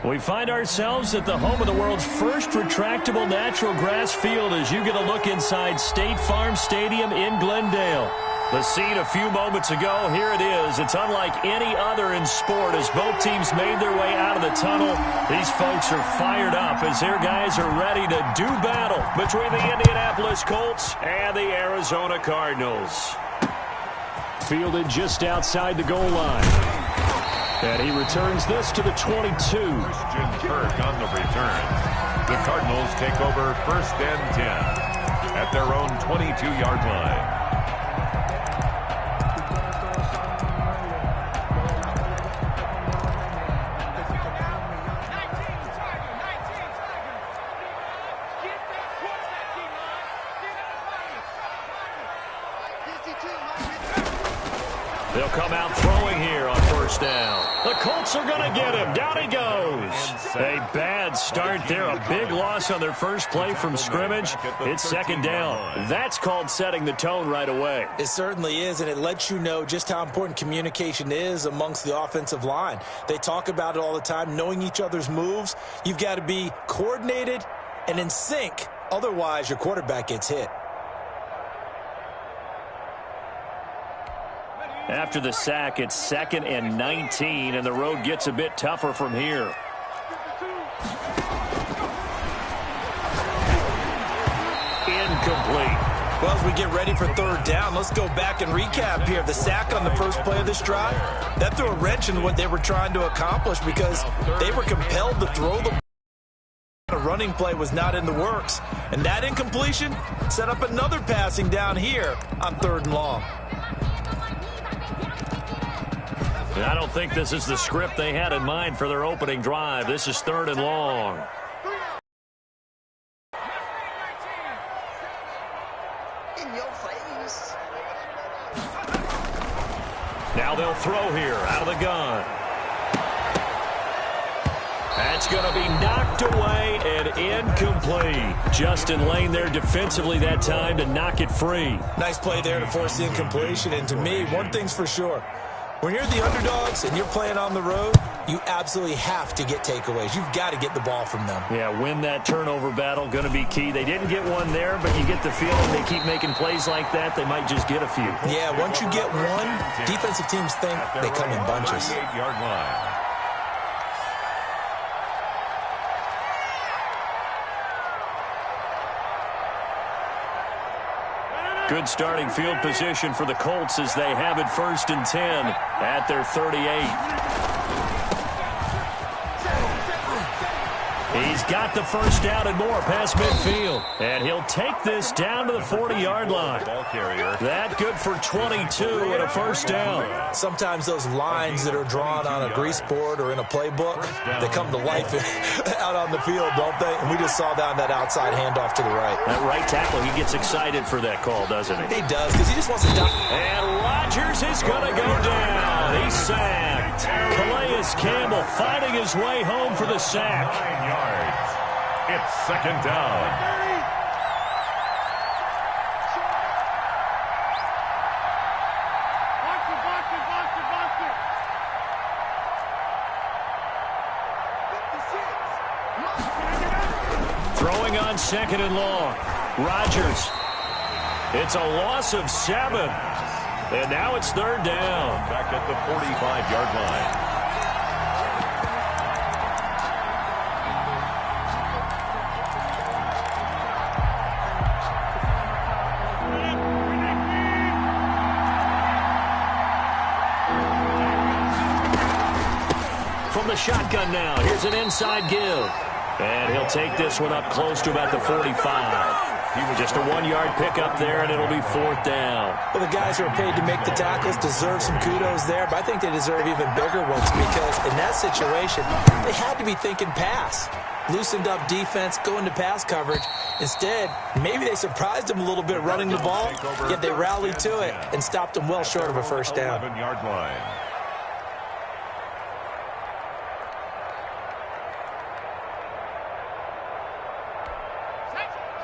We find ourselves at the home of the world's first retractable natural grass field as you get a look inside State Farm Stadium in Glendale. The scene a few moments ago, here it is. It's unlike any other in sport as both teams made their way out of the tunnel. These folks are fired up as their guys are ready to do battle between the Indianapolis Colts and the Arizona Cardinals. Fielded just outside the goal line. And he returns this to the 22. Christian Kirk on the return. The Cardinals take over 1st and 10 at their own 22-yard line. They'll come out throwing here on 1st down. The Colts are going to get him. Down he goes. A bad start there. A big loss on their first play from scrimmage. It's 2nd down. That's called setting the tone right away. It certainly is, and it lets you know just how important communication is amongst the offensive line. They talk about it all the time, knowing each other's moves. You've got to be coordinated and in sync. Otherwise, your quarterback gets hit. After the sack, it's 2nd and 19, and the road gets a bit tougher from here. Incomplete. Well, as we get ready for 3rd down, let's go back and recap here. The sack on the first play of this drive, that threw a wrench in what they were trying to accomplish because they were compelled to throw the ball. A running play was not in the works, and that incompletion set up another passing down here on 3rd and long. I don't think this is the script they had in mind for their opening drive. This is 3rd and long. In your face. Now they'll throw here out of the gun. That's going to be knocked away and incomplete. Justin Lane there defensively that time to knock it free. Nice play there to force the incompletion. And to me, one thing's for sure. When you're the underdogs and you're playing on the road, you absolutely have to get takeaways. You've got to get the ball from them. Yeah, win that turnover battle, going to be key. They didn't get one there, but you get the feeling they keep making plays like that, they might just get a few. Yeah, once you get one, defensive teams think they come in bunches. 38-yard line. Good starting field position for the Colts as they have it 1st and 10 at their 38. He's got the 1st down and more past midfield. And he'll take this down to the 40-yard line. Ball carrier. That good for 22 and a 1st down. Sometimes those lines that are drawn on a grease board or in a playbook, they come to life out on the field, don't they? And we just saw down that outside handoff to the right. That right tackle, he gets excited for that call, doesn't he? He does, because he just wants to stop. And Rodgers is going to go down. He's sacked. Calais Campbell finding his way home for the sack. 9 yards. It's 2nd down. Throwing on 2nd and long. Rodgers. It's a loss of 7. And now it's 3rd down. Back at the 45-yard line. From the shotgun now, here's an inside give. And he'll take this one up close to about the 45. Just a 1-yard pickup there, and it'll be 4th down. Well, the guys who are paid to make the tackles deserve some kudos there, but I think they deserve even bigger ones because in that situation, they had to be thinking pass. Loosened up defense, going to pass coverage. Instead, maybe they surprised them a little bit running the ball, yet they rallied to it and stopped them well short of a 1st down. 11-yard line.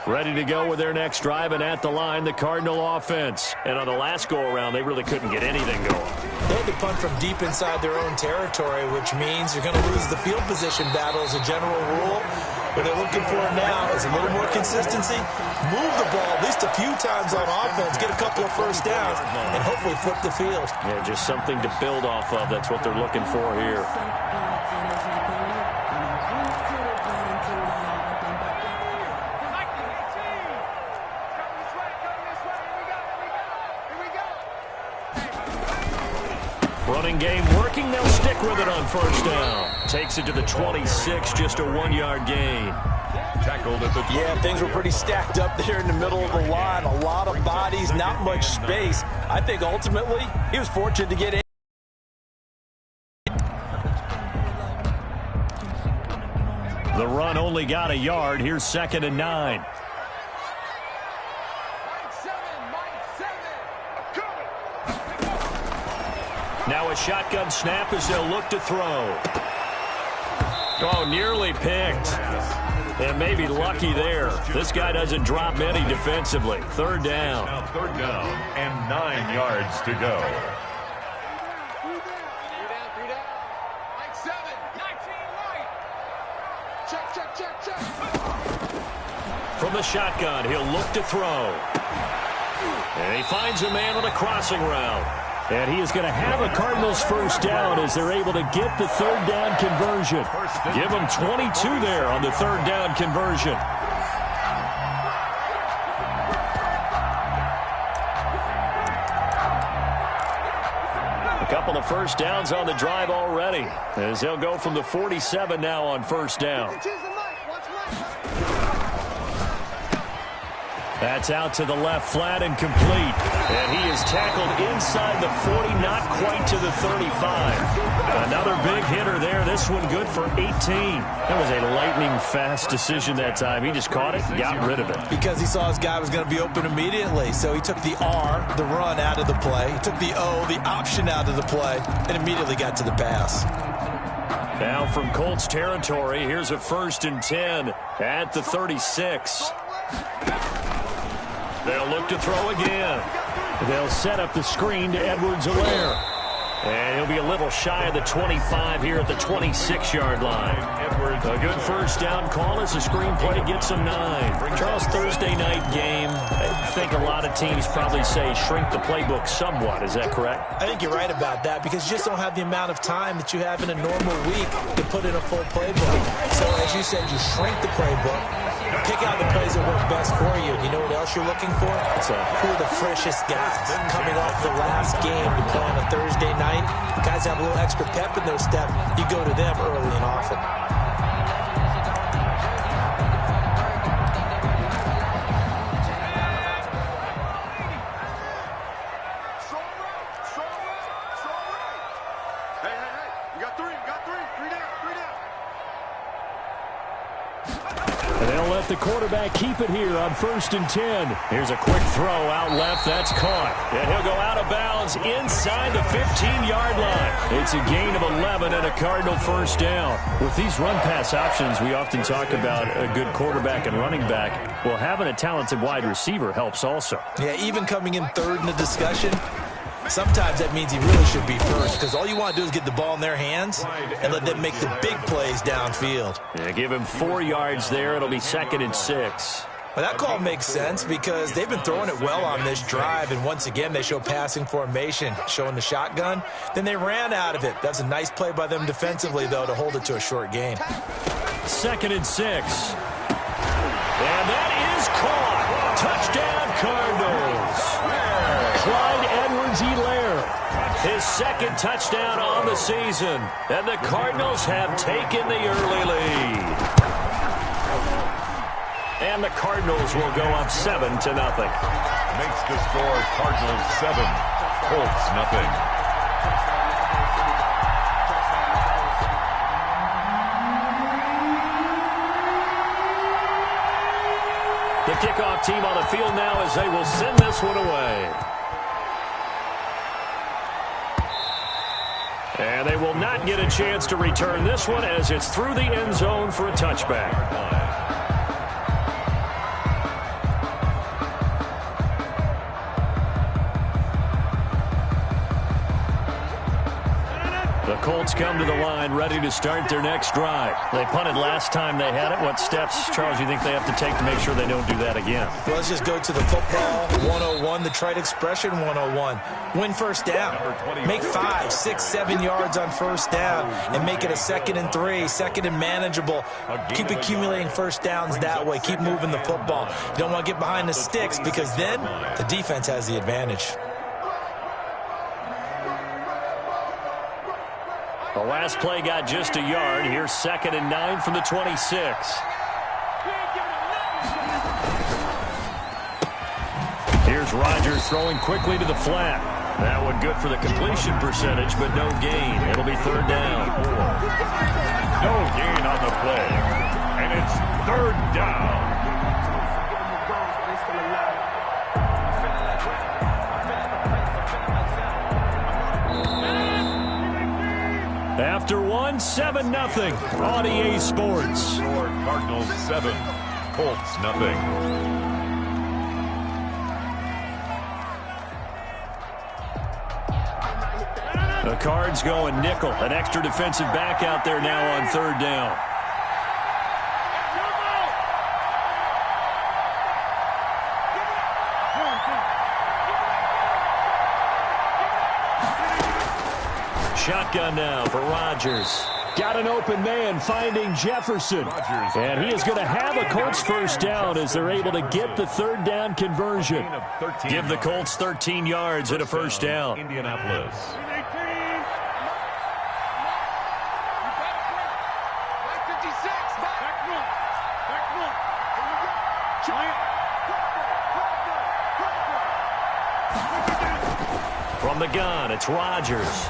Ready to go with their next drive, and at the line, the Cardinal offense. And on the last go-around, they really couldn't get anything going. They had to punt from deep inside their own territory, which means you're going to lose the field position battle as a general rule. What they're looking for now is a little more consistency, move the ball at least a few times on offense, get a couple of first downs, and hopefully flip the field. Yeah, just something to build off of. That's what they're looking for here. Running game working. They'll stick with it on first down. Takes it to the 26, just a 1-yard gain. Tackled at the... Yeah, things were pretty stacked up there in the middle of the line. A lot of bodies, not much space. I think ultimately he was fortunate to get in. The run only got a yard. Here's 2nd and 9. Now a shotgun snap as they'll look to throw. Oh, nearly picked. And maybe lucky there. This guy doesn't drop many defensively. 3rd down. Now 3rd down and 9 yards to go. 3 down. Like 7. 19, right. Check. From the shotgun, he'll look to throw. And he finds a man on a crossing route. And he is going to have a Cardinals first down as they're able to get the 3rd down conversion. Give them 22 there on the 3rd down conversion. A couple of first downs on the drive already as they'll go from the 47 now on first down. That's out to the left, flat and complete. And he is tackled inside the 40, not quite to the 35. Another big hitter there. This one good for 18. That was a lightning-fast decision that time. He just caught it and got rid of it. Because he saw his guy was going to be open immediately. So he took the R, the run, out of the play. He took the O, the option, out of the play, and immediately got to the pass. Now from Colts territory, here's a 1st and 10 at the 36. They'll look to throw again. They'll set up the screen to Edwards-Helaire. And he'll be a little shy of the 25 here at the 26-yard line. A good first down call as the screen play gets a 9. Charles, Thursday night game, I think a lot of teams probably say shrink the playbook somewhat. Is that correct? I think you're right about that because you just don't have the amount of time that you have in a normal week to put in a full playbook. So as you said, you shrink the playbook. Pick out the plays that work best for you. You know what else you're looking for? Who are the freshest guys coming off the last game to play on a Thursday night? Guys have a little extra pep in their step. You go to them early and often. Hey. You got three. 3 down. And they'll let the quarterback keep it here on 1st and 10. Here's a quick throw out left. That's caught. And he'll go out of bounds inside the 15-yard line. It's a gain of 11 and a Cardinal first down. With these run-pass options, we often talk about a good quarterback and running back. Well, having a talented wide receiver helps also. Yeah, even coming in 3rd in the discussion, sometimes that means he really should be first because all you want to do is get the ball in their hands and let them make the big plays downfield. Yeah, give him 4 yards there. It'll be 2nd and 6. Well, that call makes sense because they've been throwing it well on this drive, and once again, they show passing formation, showing the shotgun. Then they ran out of it. That's a nice play by them defensively, though, to hold it to a short gain. 2nd and 6. And that is caught. Touchdown, Cardinals. Clyde Edwards-Helaire, his 2nd touchdown on the season. And the Cardinals have taken the early lead. And the Cardinals will go up 7-0. Makes the score Cardinals 7, Colts nothing. The kickoff team on the field now as they will send this one away. And they will not get a chance to return this one as it's through the end zone for a touchback. The Colts come to the line ready to start their next drive. They punted last time they had it. What steps, Charles, you think they have to take to make sure they don't do that again? Well, let's just go to the football 101, the trite expression 101. Win first down. Make 5, 6, 7 yards on first down and make it a 2nd and 3, 2nd and manageable. Keep accumulating first downs that way. Keep moving the football. You don't want to get behind the sticks because then the defense has the advantage. The last play got just a yard. Here's 2nd and 9 from the 26. Here's Rodgers throwing quickly to the flat. That one good for the completion percentage, but no gain. It'll be 3rd down. No gain on the play. And it's 3rd down. After 1, 7-0 on EA Sports. Cardinals 7, Colts nothing. The Cards going nickel. An extra defensive back out there now on 3rd down. Shotgun now for Rodgers. Got an open man finding Jefferson. And he is going to have a Colts first down as they're able to get the 3rd down conversion. Give the Colts 13 yards and a first down. Indianapolis. From the gun, it's Rodgers.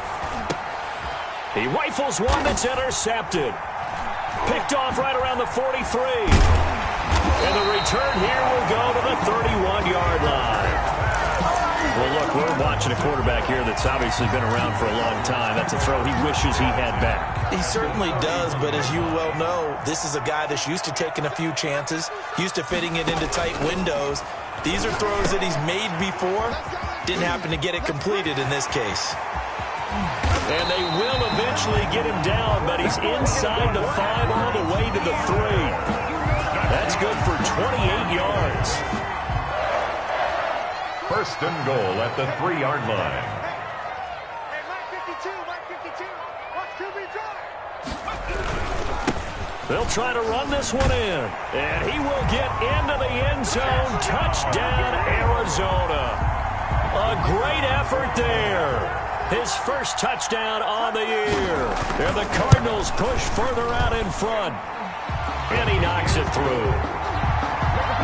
He rifles one that's intercepted. Picked off right around the 43. And the return here will go to the 31-yard line. Well, look, we're watching a quarterback here that's obviously been around for a long time. That's a throw he wishes he had back. He certainly does, but as you well know, this is a guy that's used to taking a few chances, used to fitting it into tight windows. These are throws that he's made before. Didn't happen to get it completed in this case. And they will eventually get him down, but he's inside the 5 all the way to the 3. That's good for 28 yards. 1st and goal at the 3-yard line. Hey, Mike 52, watch QB drive. They'll try to run this one in, and he will get into the end zone. Touchdown, Arizona. A great effort there. His first touchdown on the year. And the Cardinals push further out in front. And he knocks it through.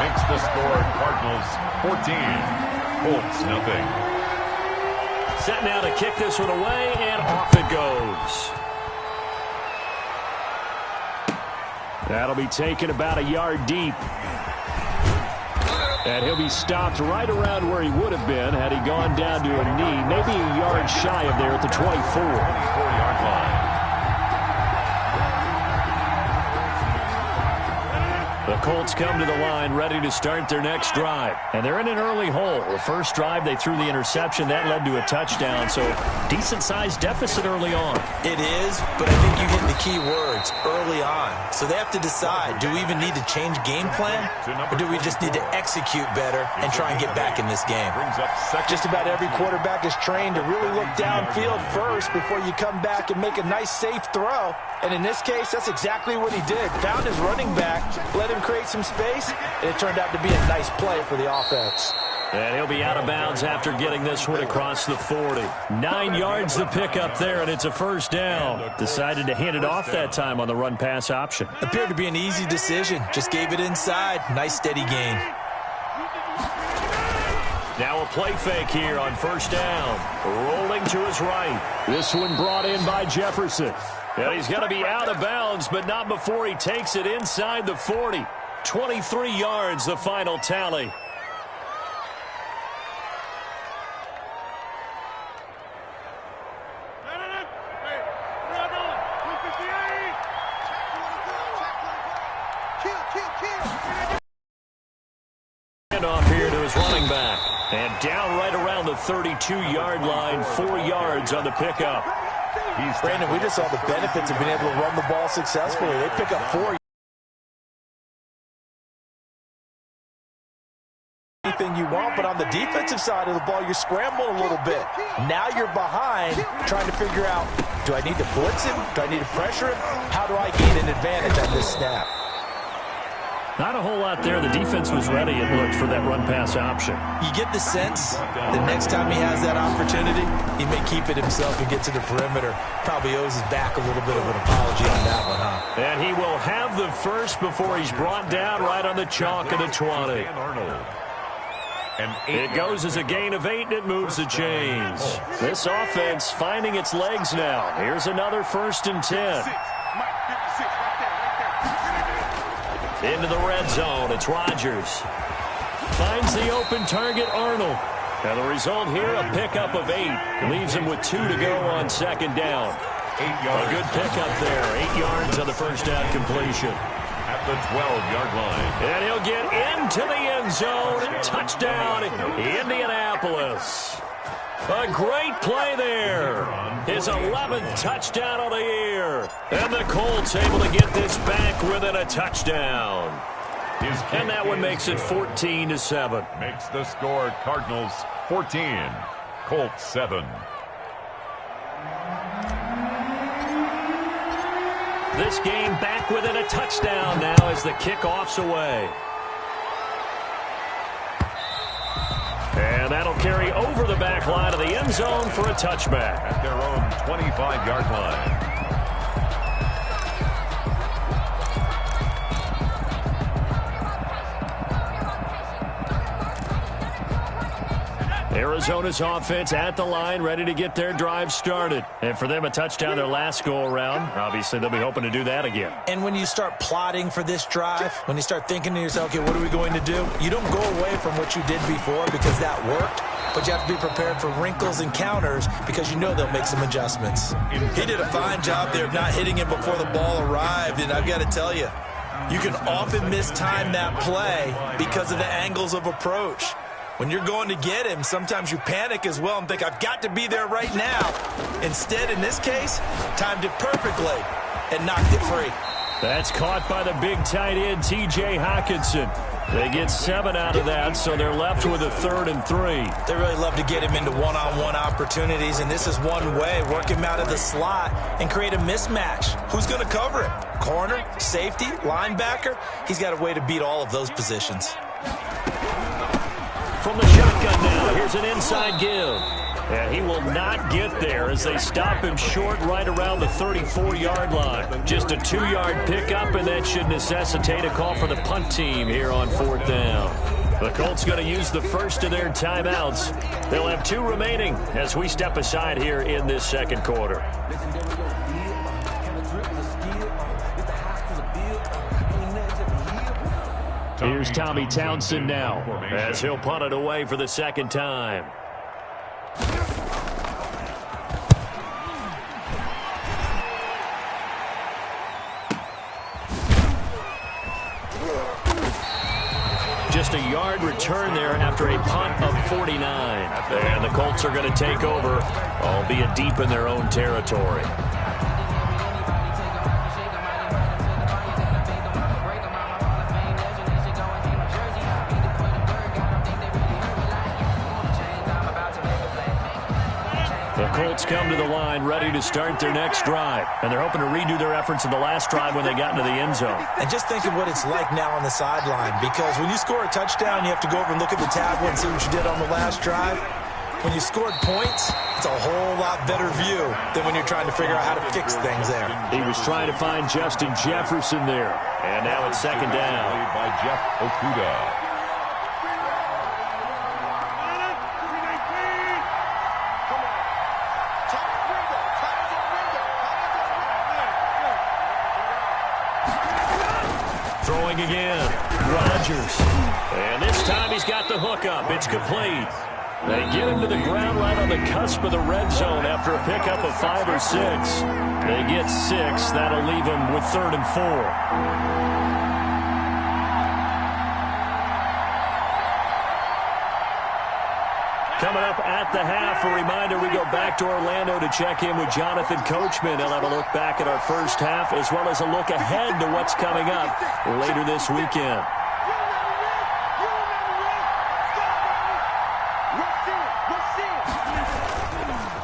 Makes the score Cardinals 14, Colts nothing. Set now to kick this one away, and off it goes. That'll be taken about a yard deep. And he'll be stopped right around where he would have been had he gone down to a knee, maybe a yard shy of there at the 24. 24-yard line. The Colts come to the line ready to start their next drive. And they're in an early hole. The first drive, they threw the interception. That led to a touchdown. So decent-sized deficit early on. It is, but I think you hit the key words, early on. So they have to decide, do we even need to change game plan? Or do we just need to execute better and try and get back in this game? Just about every quarterback is trained to really look downfield first before you come back and make a nice, safe throw. And in this case, that's exactly what he did. Found his running back, let him create some space, and it turned out to be a nice play for the offense. And he'll be out of bounds after getting this one across the 40. 9 yards to pick up there, and it's a first down. Decided to hand it off that time on the run-pass option. Appeared to be an easy decision. Just gave it inside. Nice, steady gain. Now a play fake here on first down. Rolling to his right. This one brought in by Jefferson. And he's going to be out of bounds, but not before he takes it inside the 40. 23 yards, the final tally. Off here to his running back. And down right around the 32-yard line, 4 yards on the pickup. Brandon, we just saw the benefits of being able to run the ball successfully. They pick up 4. Anything you want, but on the defensive side of the ball, you're scrambling a little bit. Now you're behind, trying to figure out, do I need to blitz him? Do I need to pressure him? How do I gain an advantage on this snap? Not a whole lot there. The defense was ready, it looked, for that run-pass option. You get the sense the next time he has that opportunity, he may keep it himself and get to the perimeter. Probably owes his back a little bit of an apology on that one, huh? And he will have the first before he's brought down right on the chalk of the 20. It goes as a gain of 8, and it moves the chains. This offense finding its legs now. Here's another 1st and 10. Into the red zone. It's Rodgers. Finds the open target, Arnold. And the result here, a pickup of 8. Leaves him with 2 to go on 2nd down. A good pickup there. 8 yards on the first down completion. At the 12-yard line. And he'll get into the end zone. Touchdown, Indianapolis. A great play there. His 11th touchdown of the year. And the Colts able to get this back within a touchdown. And that one makes it 14-7. Makes the score Cardinals 14, Colts 7. This game back within a touchdown now as the kickoff's away. And that'll carry over the back line of the end zone for a touchback. At their own 25-yard line. Arizona's offense at the line, ready to get their drive started. And for them, a touchdown their last go-around. Obviously, they'll be hoping to do that again. And when you start plotting for this drive, when you start thinking to yourself, okay, what are we going to do? You don't go away from what you did before because that worked, but you have to be prepared for wrinkles and counters because you know they'll make some adjustments. He did a fine job there of not hitting him before the ball arrived, and I've got to tell you, you can often mistime that play because of the angles of approach. When you're going to get him, sometimes you panic as well and think, I've got to be there right now. Instead, in this case, timed it perfectly and knocked it free. That's caught by the big tight end, T.J. Hockenson. They get 7 out of that, so they're left with a 3rd and 3. They really love to get him into one-on-one opportunities, and this is one way. Work him out of the slot and create a mismatch. Who's going to cover it? Corner, safety, linebacker? He's got a way to beat all of those positions. From the shotgun now, here's an inside give. And he will not get there as they stop him short right around the 34-yard line. Just a 2-yard pickup, and that should necessitate a call for the punt team here on 4th down. The Colts going to use the first of their timeouts. They'll have 2 remaining as we step aside here in this second quarter. Here's Tommy Townsend now as he'll punt it away for the 2nd time. Just a yard return there after a punt of 49. And the Colts are going to take over, albeit deep in their own territory. The Colts come to the line ready to start their next drive. And they're hoping to redo their efforts in the last drive when they got into the end zone. And just think of what it's like now on the sideline. Because when you score a touchdown, you have to go over and look at the tablet and see what you did on the last drive. When you scored points, it's a whole lot better view than when you're trying to figure out how to fix things there. He was trying to find Justin Jefferson there. And now it's 2nd down. By Jeff Okudah. Throwing again, Rodgers. And this time he's got the hook up. It's complete. They get him to the ground right on the cusp of the red zone after a pickup of 5 or 6. They get 6. That'll leave him with 3rd and 4. Coming up at at the half. A reminder, we go back to Orlando to check in with Jonathan Coachman. He'll have a look back at our first half as well as a look ahead to what's coming up later this weekend.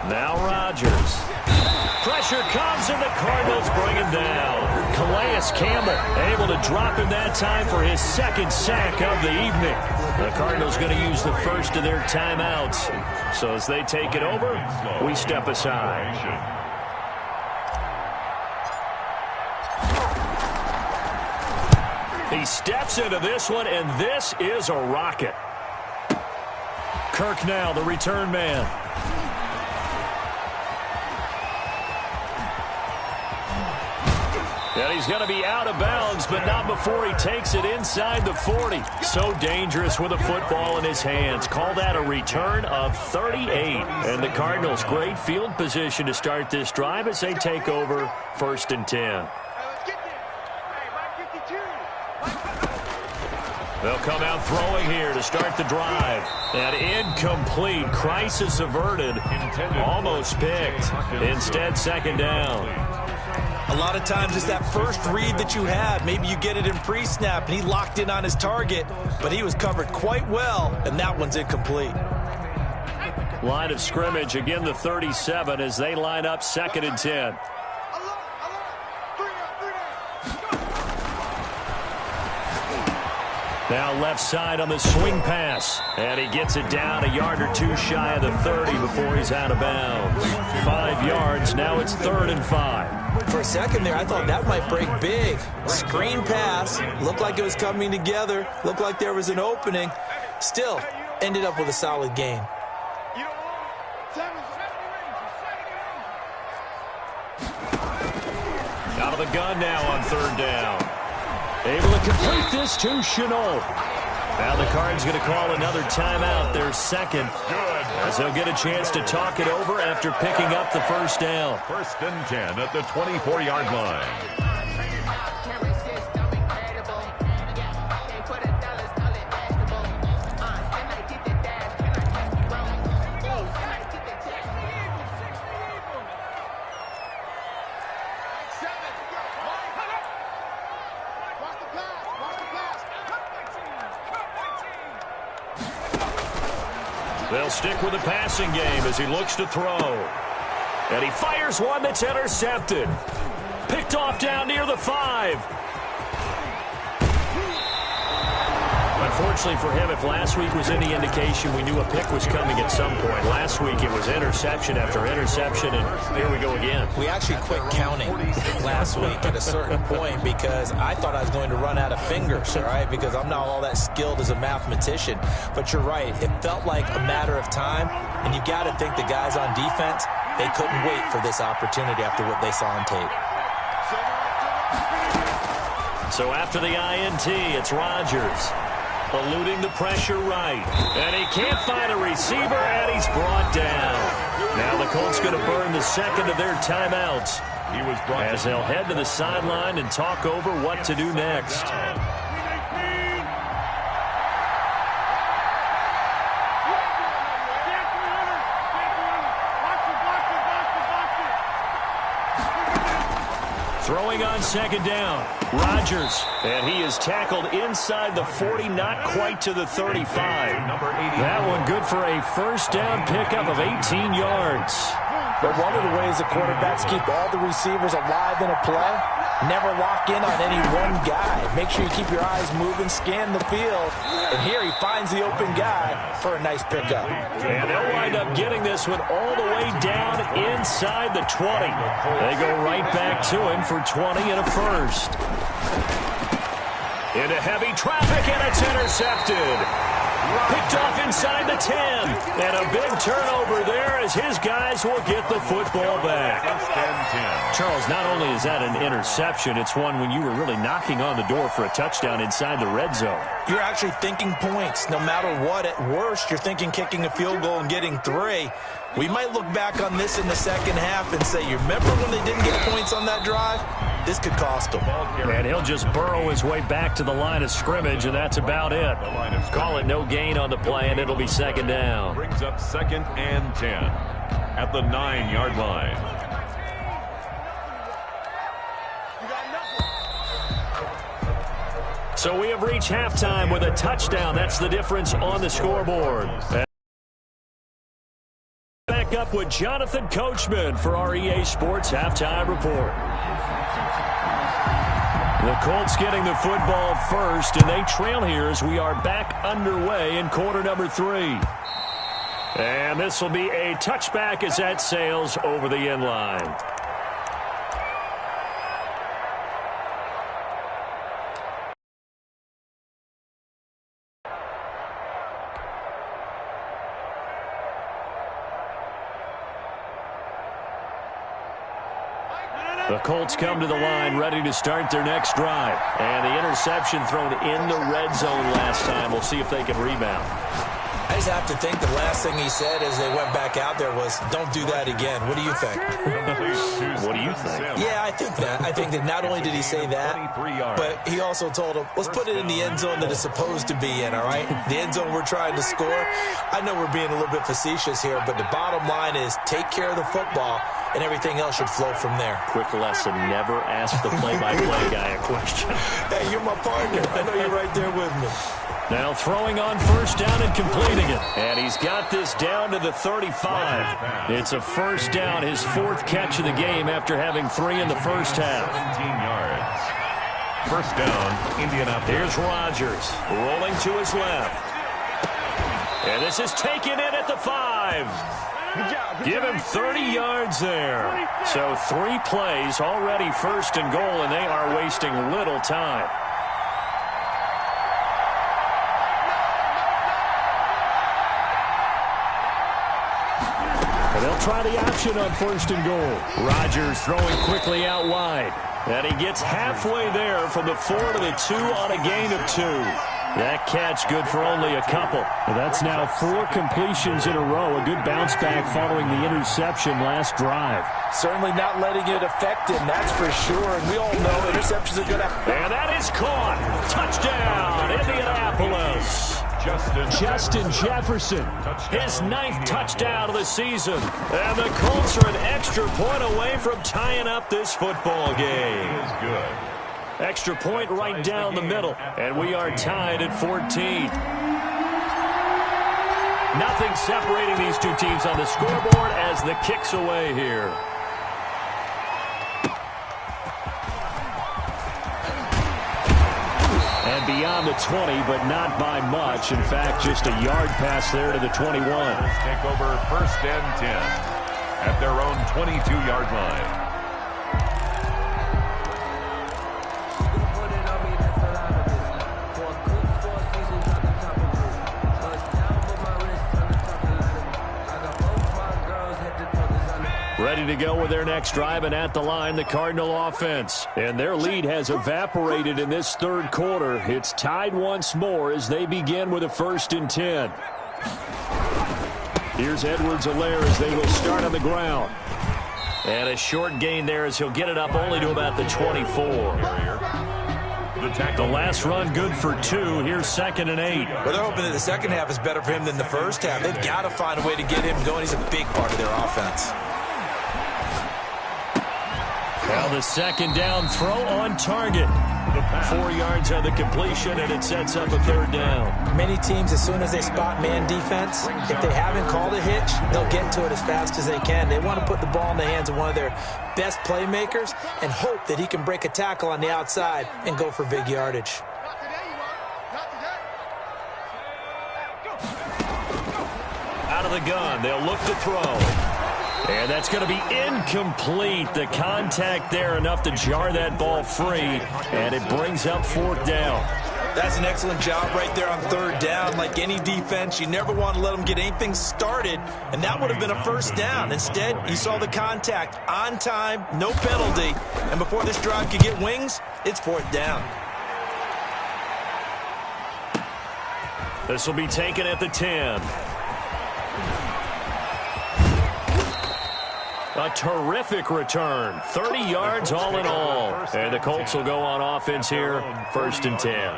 Now Rodgers. Pressure comes and the Cardinals bring him down. Calais Campbell able to drop him that time for his second sack of the evening. The Cardinals going to use the first of their timeouts. So as they take it over, we step aside. He steps into this one, and this is a rocket. Kirk now, the return man. And he's going to be out of bounds, but not before he takes it inside the 40. So dangerous with a football in his hands. Call that a return of 38. And the Cardinals, great field position to start this drive as they take over 1st and 10. They'll come out throwing here to start the drive. And incomplete. Crisis averted. Almost picked. Instead, 2nd down. A lot of times it's that first read that you have. Maybe you get it in pre-snap, and he locked in on his target, but he was covered quite well, and that one's incomplete. Line of scrimmage, again the 37 as they line up 2nd and 10. Now left side on the swing pass. And he gets it down a yard or two shy of the 30 before he's out of bounds. 5 yards. Now it's 3rd and 5. For a second there, I thought that might break big. Screen pass. Looked like it was coming together. Looked like there was an opening. Still, ended up with a solid gain. Out of the gun now on 3rd down. Able to complete this to Chenault. Now the Cards going to call another timeout, their second, as they'll get a chance to talk it over after picking up the first down. 1st and 10 at the 24-yard line. They'll stick with the passing game as he looks to throw. And he fires one that's intercepted. Picked off down near the 5. Unfortunately for him, if last week was any indication, we knew a pick was coming at some point. Last week it was interception after interception, and here we go again. We actually quit counting last week at a certain point because I thought I was going to run out of fingers, all right, because I'm not all that skilled as a mathematician. But you're right. It felt like a matter of time, and you got to think the guys on defense, they couldn't wait for this opportunity after what they saw on tape. So after the INT, it's Rodgers. Eluding the pressure right. And he can't find a receiver, and he's brought down. Now the Colts going to burn the second of their timeouts as they'll head to the sideline and talk over what to do next. Throwing on 2nd down, Rodgers, and he is tackled inside the 40, not quite to the 35. That one good for a 1st down pickup of 18 yards. But one of the ways the quarterbacks keep all the receivers alive in a play, never lock in on any one guy. Make sure you keep your eyes moving, scan the field. And here he finds the open guy for a nice pickup. And they'll wind up getting this one all the way down inside the 20. They go right back to him for 20 and a 1st. Into heavy traffic, and it's intercepted. Picked off inside the 10. And a big turnover there as his guys will get the football back. Charles, not only is that an interception, it's one when you were really knocking on the door for a touchdown inside the red zone. You're actually thinking points. No matter what, at worst, you're thinking kicking a field goal and getting 3. We might look back on this in the second half and say, you remember when they didn't get points on that drive? This could cost them. And he'll just burrow his way back to the line of scrimmage, and that's about it. Call it no gain on the play, and it'll be second down. Brings up 2nd and 10 at the 9-yard line. So we have reached halftime with a touchdown. That's the difference on the scoreboard. Back up with Jonathan Coachman for our EA Sports Halftime Report. The Colts getting the football first, and they trail here as we are back underway in quarter number 3. And this will be a touchback as that sails over the end line. The Colts come to the line ready to start their next drive. And the interception thrown in the red zone last time. We'll see if they can rebound. I just have to think the last thing he said as they went back out there was, don't do that again. What do you think? What do you think? Yeah, I think that. I think that not only did he say that, but he also told him, let's put it in the end zone that it's supposed to be in, all right? The end zone we're trying to score. I know we're being a little bit facetious here, but the bottom line is take care of the football, and everything else should flow from there. Quick lesson, never ask the play-by-play guy a question. Hey, you're my partner. I know you're right there with me. Now throwing on first down and completing it. And he's got this down to the 35. It's a first down, his 4th catch of the game after having 3 in the first half. 17 yards. First down, Indianapolis. Here's Rodgers rolling to his left. And this is taken in at the 5. Give him 30 yards there. So 3 plays already first and goal, and they are wasting little time. And they'll try the option on first and goal. Rodgers throwing quickly out wide. And he gets halfway there from the 4 to the 2 on a gain of 2. That catch good for only a couple. Well, that's now 4 completions in a row. A good bounce back following the interception last drive. Certainly not letting it affect him, that's for sure. And we all know interceptions are going to... And that is caught. Touchdown, Indianapolis. Justin Jefferson, his 9th touchdown of the season. And the Colts are an extra point away from tying up this football game. Is good. Extra point right down the middle, and we are tied at 14. Nothing separating these two teams on the scoreboard as the kick's away here. And beyond the 20, but not by much. In fact, just a yard pass there to the 21. Take over 1st and 10 at their own 22-yard line. Ready to go with their next drive, and at the line, the Cardinal offense. And their lead has evaporated in this 3rd quarter. It's tied once more as they begin with a 1st and 10. Here's Edwards-Helaire as they will start on the ground. And a short gain there as he'll get it up only to about the 24. The last run good for 2. Here's 2nd and 8. Well, they're hoping that the second half is better for him than the first half. They've got to find a way to get him going. He's a big part of their offense. Well, the 2nd down throw on target. 4 yards on the completion, and it sets up a 3rd down. Many teams, as soon as they spot man defense, if they haven't called a hitch, they'll get to it as fast as they can. They want to put the ball in the hands of one of their best playmakers and hope that he can break a tackle on the outside and go for big yardage. Out of the gun, they'll look to throw. And that's going to be incomplete. The contact there enough to jar that ball free, and it brings up 4th down. That's an excellent job right there on 3rd down. Like any defense, you never want to let them get anything started, and that would have been a 1st down. Instead, you saw the contact on time, no penalty, and before this drive could get wings, it's 4th down. This will be taken at the 10. A terrific return. 30 yards all in all. And the Colts will go on offense here, 1st and 10.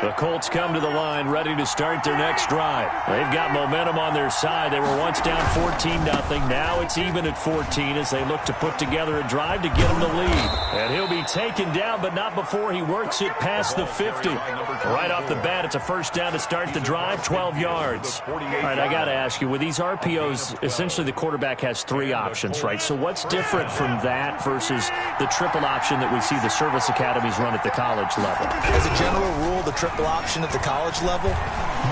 The Colts come to the line ready to start their next drive. They've got momentum on their side. They were once down 14-0. Now it's even at 14 as they look to put together a drive to get them the lead. And he'll be taken down, but not before he works it past the 50. Right off the bat, it's a first down to start the drive, 12 yards. All right, I got to ask you, with these RPOs, essentially the quarterback has 3 options, right? So what's different from that versus the triple option that we see the service academies run at the college level? As a general rule, the triple option at the college level,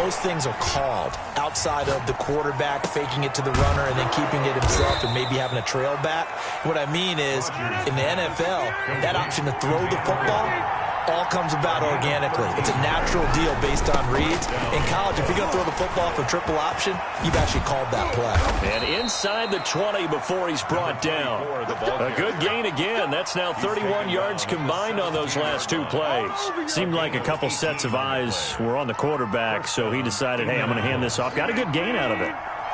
most things are called outside of the quarterback faking it to the runner and then keeping it himself and maybe having a trail back. What I mean is, in the NFL, that option to throw the football all comes about organically. It's a natural deal based on reads. In college, if you're going to throw the football for triple option, you've actually called that play. And inside the 20 before he's brought down. A good gain again. That's now 31 yards combined on those last 2 plays. Seemed like a couple sets of eyes were on the quarterback, so he decided, hey, I'm going to hand this off. Got a good gain out of it.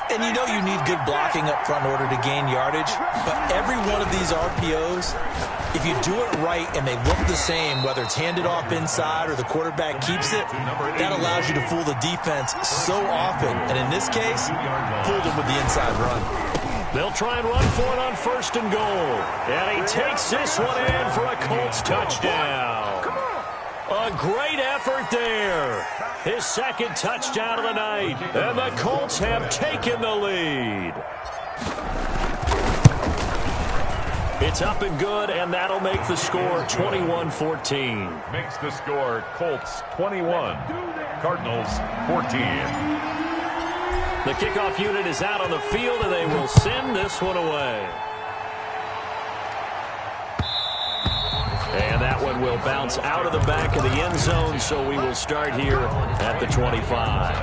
And you know you need good blocking up front in order to gain yardage, but every one of these RPOs, if you do it right and they look the same, whether it's handed off inside or the quarterback keeps it, that allows you to fool the defense so often. And in this case, fooled them with the inside run. They'll try and run for it on 1st and goal. And he takes this one in for a Colts touchdown. A great effort there. His 2nd touchdown of the night. And the Colts have taken the lead. It's up and good, and that'll make the score 21-14. Makes the score Colts 21, Cardinals 14. The kickoff unit is out on the field, and they will send this one away. And that one will bounce out of the back of the end zone, so we will start here at the 25.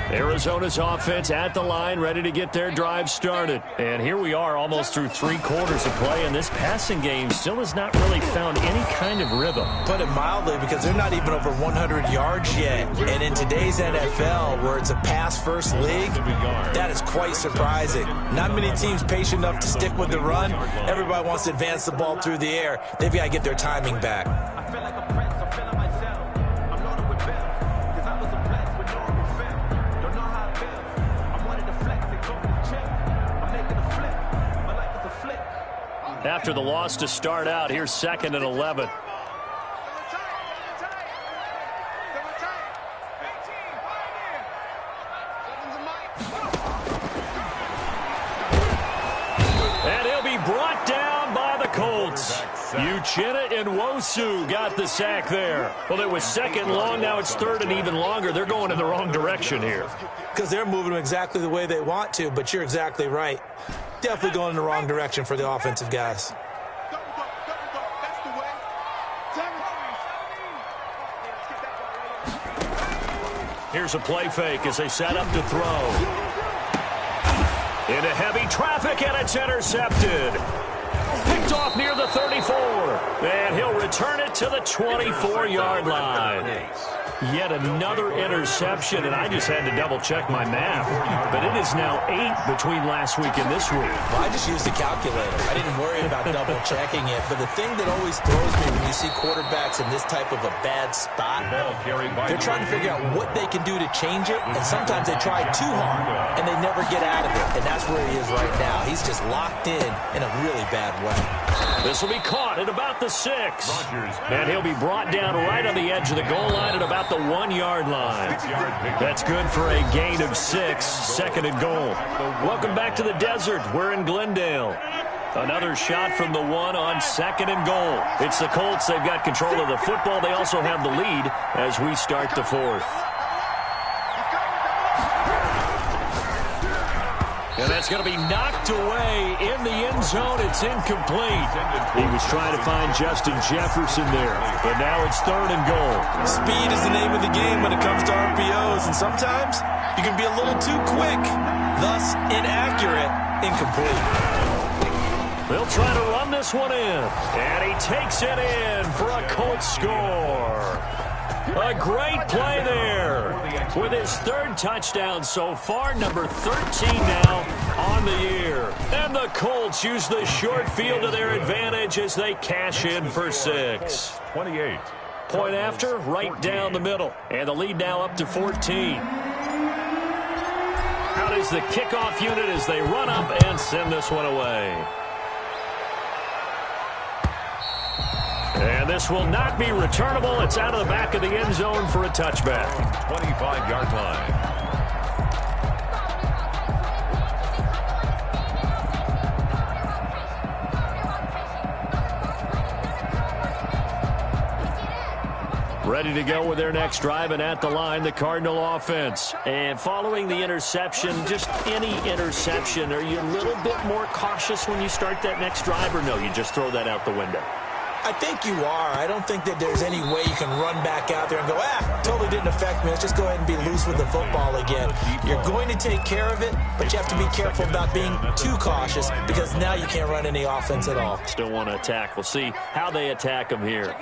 Arizona's offense at the line, ready to get their drive started. And here we are almost through 3 quarters of play, and this passing game still has not really found any kind of rhythm. Put it mildly, because they're not even over 100 yards yet. And in today's NFL, where it's a pass-first league, that is quite surprising. Not many teams patient enough to stick with the run. Everybody wants to advance the ball through the air. They've got to get their timing back. I feel like a prince, I'm feeling myself. I'm loaded with bills, because I was a blessed with no refill. Don't know how it feels. I wanted to flex and go to the gym. I'm making a flip. My life is a flip. After the loss to start out, here's 2nd and 11. And he'll be brought down by the Colts. Uchenna and Nwosu got the sack there. Well, it was 2nd long. Now it's 3rd and even longer. They're going in the wrong direction here. Because they're moving them exactly the way they want to, but you're exactly right. Definitely going in the wrong direction for the offensive guys. Here's a play fake as they set up to throw. Into heavy traffic, and it's intercepted. Picked off near the 34. And he'll return it to the 24-yard line. Yet another interception, and I just had to double-check my math. But it is now 8 between last week and this week. Well, I just used a calculator. I didn't worry about double-checking it. But the thing that always throws me when you see quarterbacks in this type of a bad spot, they're trying to figure out what they can do to change it, and sometimes they try too hard, and they never get out of it. And that's where he is right now. He's just locked in a really bad way. This will be caught at about the 6. And he'll be brought down right on the edge of the goal line at about the 1-yard line. That's good for a gain of 6, 2nd and goal. Welcome back to the desert. We're in Glendale. Another shot from the 1 on 2nd and goal. It's the Colts. They've got control of the football. They also have the lead as we start the 4th. And that's going to be knocked away in the end zone. It's incomplete. He was trying to find Justin Jefferson there, but now it's 3rd and goal. Speed is the name of the game when it comes to RPOs, and sometimes you can be a little too quick, thus inaccurate, incomplete. They'll try to run this one in, and he takes it in for a Colts score. A great play there with his 3rd touchdown so far, number 13 now on the year. And the Colts use the short field to their advantage as they cash in for 6. 28. Point after, right down the middle. And the lead now up to 14. Out is the kickoff unit as they run up and send this one away. And this will not be returnable. It's out of the back of the end zone for a touchback. 25-yard line. Ready to go with their next drive, and at the line, the Cardinal offense. And following the interception, just any interception, are you a little bit more cautious when you start that next drive, or no, you just throw that out the window? I think you are. I don't think that there's any way you can run back out there and go, totally didn't affect me. Let's just go ahead and be loose with the football again. You're going to take care of it, but you have to be careful about being too cautious because now you can't run any offense at all. Still want to attack. We'll see how they attack him here.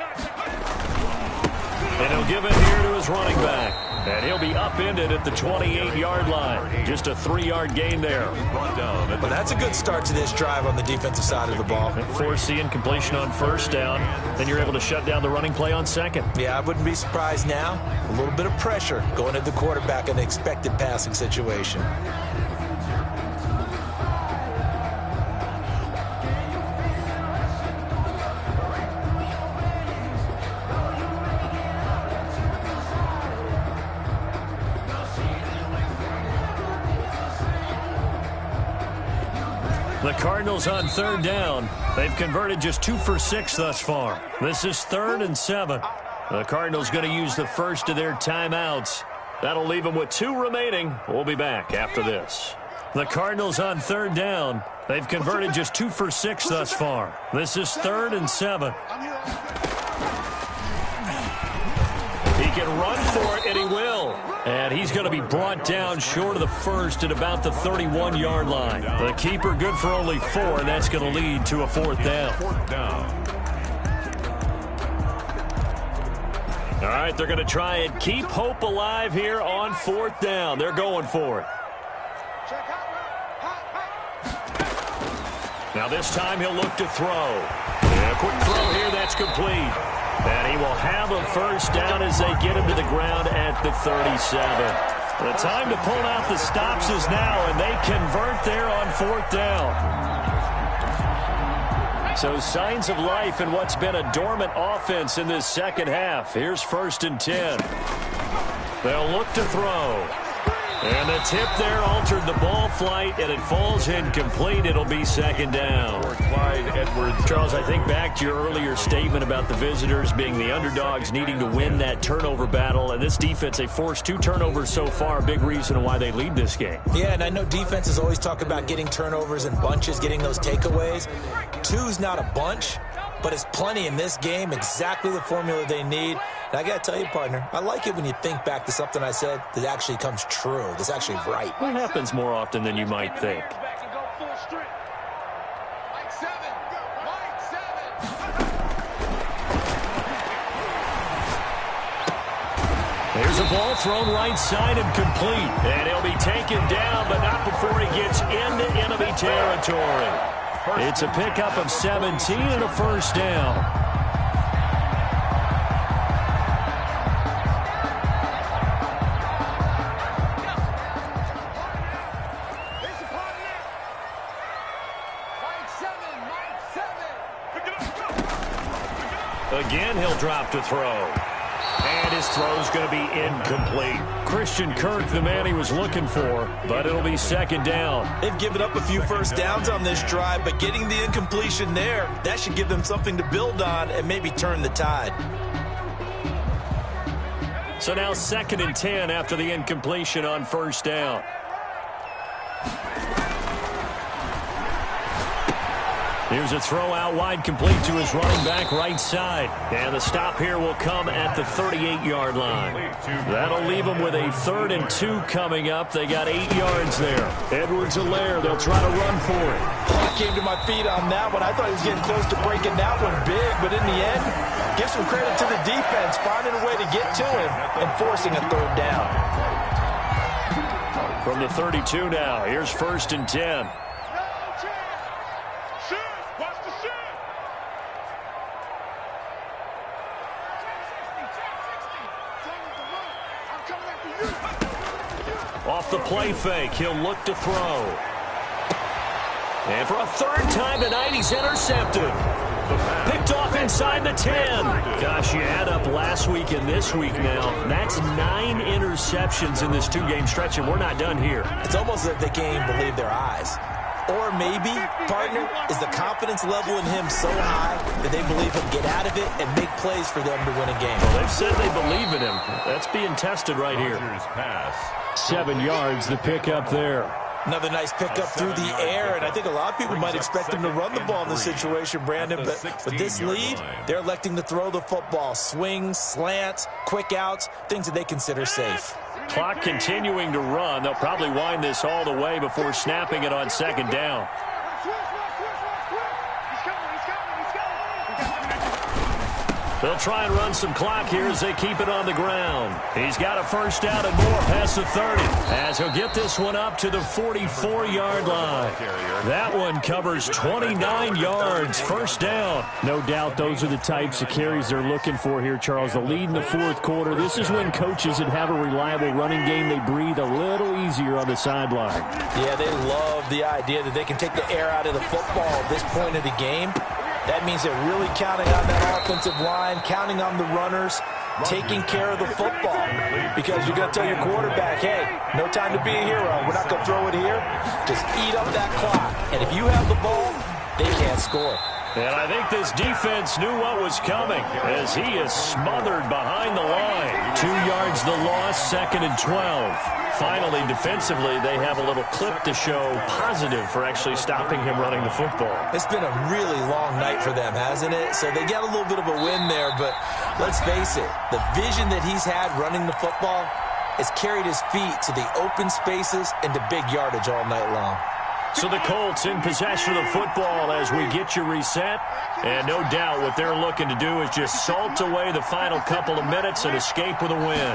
And he'll give it here to his running back. And he'll be upended at the 28-yard line. Just a 3-yard gain there. Well, that's a good start to this drive on the defensive side of the ball. Force the incompletion on 1st down. Then you're able to shut down the running play on 2nd. Yeah, I wouldn't be surprised now. A little bit of pressure going at the quarterback in the expected passing situation. The Cardinals on 3rd down. They've converted just 2 for 6 thus far. This is 3rd and 7. The Cardinals going to use the first of their timeouts. That'll leave them with 2 remaining. We'll be back after this. The Cardinals on 3rd down. They've converted just 2 for 6 thus far. This is 3rd and 7. He can run for it, and he will. And he's going to be brought down short of the first at about the 31-yard line. The keeper good for only 4, and that's going to lead to a 4th down. All right, they're going to try and keep hope alive here on 4th down. They're going for it. Now this time he'll look to throw. And a quick throw here, that's complete. And he will have a 1st down as they get him to the ground at the 37. The time to pull out the stops is now, and they convert there on 4th down. So signs of life in what's been a dormant offense in this 2nd half. Here's 1st and 10. They'll look to throw. And the tip there altered the ball flight, and it falls incomplete. It'll be 2nd down. Clyde Edwards. Charles, I think back to your earlier statement about the visitors being the underdogs needing to win that turnover battle. And this defense, they forced 2 turnovers so far, a big reason why they lead this game. Yeah, and I know defenses always talk about getting turnovers in bunches, getting those takeaways. 2's not a bunch, but it's plenty in this game, exactly the formula they need. And I got to tell you, partner, I like it when you think back to something I said that actually comes true, that's actually right. It happens more often than you might think. There's a ball thrown right side and complete. And he'll be taken down, but not before he gets into enemy territory. It's a pickup of 17 and a 1st down. Again, he'll drop to throw. And his throw's going to be incomplete. Christian Kirk, the man he was looking for, but it'll be 2nd down. They've given up a few 1st downs on this drive, but getting the incompletion there, that should give them something to build on and maybe turn the tide. So now 2nd and 10 after the incompletion on 1st down. Here's a throw out wide, complete to his running back right side. And the stop here will come at the 38-yard line. That'll leave them with a 3rd and 2 coming up. They got 8 yards there. Edwards-Helaire, they'll try to run for it. I came to my feet on that one. I thought he was getting close to breaking that one big, but in the end, give some credit to the defense, finding a way to get to him and forcing a 3rd down. From the 32 now, here's 1st and 10. Off the play fake, he'll look to throw. And for a 3rd time tonight, he's intercepted. Picked off inside the 10. Gosh, you add up last week and this week now. That's 9 interceptions in this 2-game stretch, and we're not done here. It's almost like they can't even believe their eyes. Or maybe, partner, is the confidence level in him so high that they believe he'll get out of it and make plays for them to win a game. Well, they've said they believe in him. That's being tested right here. 7 yards, the pickup there. Another nice pickup through the air, and I think a lot of people might expect him to run the ball in this situation, Brandon, but with this lead, they're electing to throw the football. Swings, slants, quick outs, things that they consider safe. Clock continuing to run. They'll probably wind this all the way before snapping it on 2nd down. They'll try and run some clock here as they keep it on the ground. He's got a 1st down and more past the 30 as he'll get this one up to the 44-yard line. That one covers 29 yards, 1st down. No doubt those are the types of carries they're looking for here, Charles. The lead in the 4th quarter. This is when coaches that have a reliable running game, they breathe a little easier on the sideline. Yeah, they love the idea that they can take the air out of the football at this point of the game. That means they're really counting on that offensive line, counting on the runners, taking care of the football. Because you're going to tell your quarterback, hey, no time to be a hero. We're not going to throw it here. Just eat up that clock. And if you have the ball, they can't score. And I think this defense knew what was coming as he is smothered behind the line. 2 yards the loss, 2nd and 12. Finally, defensively, they have a little clip to show positive for actually stopping him running the football. It's been a really long night for them, hasn't it? So they got a little bit of a win there, but let's face it, the vision that he's had running the football has carried his feet to the open spaces and to big yardage all night long. So the Colts in possession of the football as we get you reset. And no doubt what they're looking to do is just salt away the final couple of minutes and escape with a win.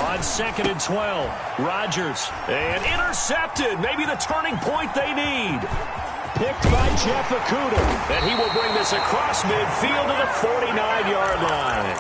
On 2nd and 12, Rodgers, and intercepted. Maybe the turning point they need. Picked by Jeff Okudah. And he will bring this across midfield to the 49-yard line.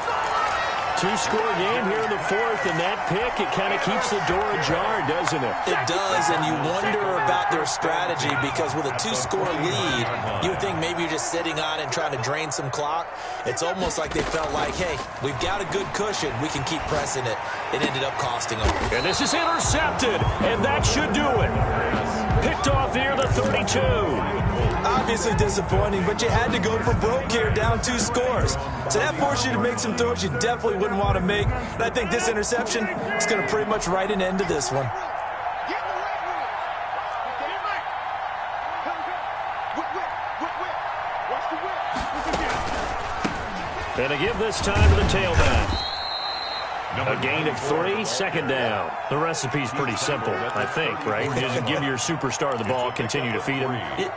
2-score game here in the 4th, and that pick, it kind of keeps the door ajar, doesn't it? It does, and you wonder about their strategy because with a 2-score lead, you would think maybe you're just sitting on it and trying to drain some clock. It's almost like they felt like, hey, we've got a good cushion. We can keep pressing it. It ended up costing them. And this is intercepted, and that should do it. Picked off near the 32. Obviously disappointing, but you had to go for broke here, down 2 scores. So that forced you to make some throws you definitely wouldn't want to make. And I think this interception is going to pretty much write an end to this one. And to give this time to the tailback. A gain of 3, 2nd down. The recipe's pretty simple, I think, right? Just give your superstar the ball, continue to feed him.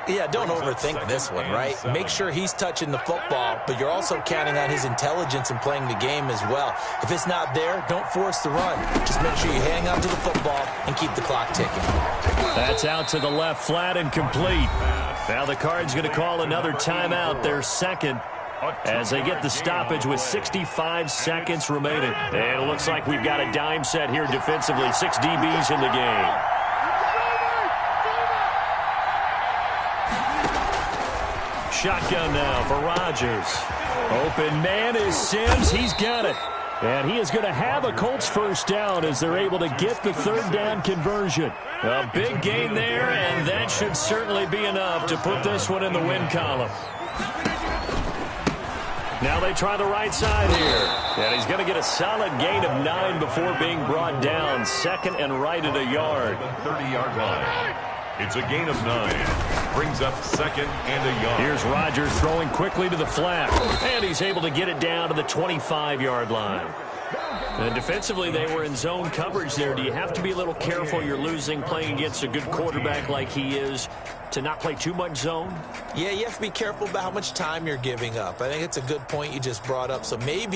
Yeah, don't overthink this one, right? Make sure he's touching the football, but you're also counting on his intelligence in playing the game as well. If it's not there, don't force the run. Just make sure you hang on to the football and keep the clock ticking. That's out to the left, flat and complete. Now the Cards going to call another timeout, their 2nd. As they get the stoppage with 65 seconds remaining. And it looks like we've got a dime set here defensively. 6 DBs in the game. Shotgun now for Rodgers. Open man is Sims. He's got it. And he is going to have a Colts 1st down as they're able to get the 3rd down conversion. A big gain there, and that should certainly be enough to put this one in the win column. Now they try the right side here. And he's going to get a solid gain of 9 before being brought down. 2nd and right at a yard. 30-yard line. It's a gain of 9. Brings up 2nd and a yard. Here's Rodgers throwing quickly to the flat. And he's able to get it down to the 25-yard line. And defensively, they were in zone coverage there. Do you have to be a little careful? You're losing playing against a good quarterback like he is to not play too much zone? Yeah, you have to be careful about how much time you're giving up. I think it's a good point you just brought up. So maybe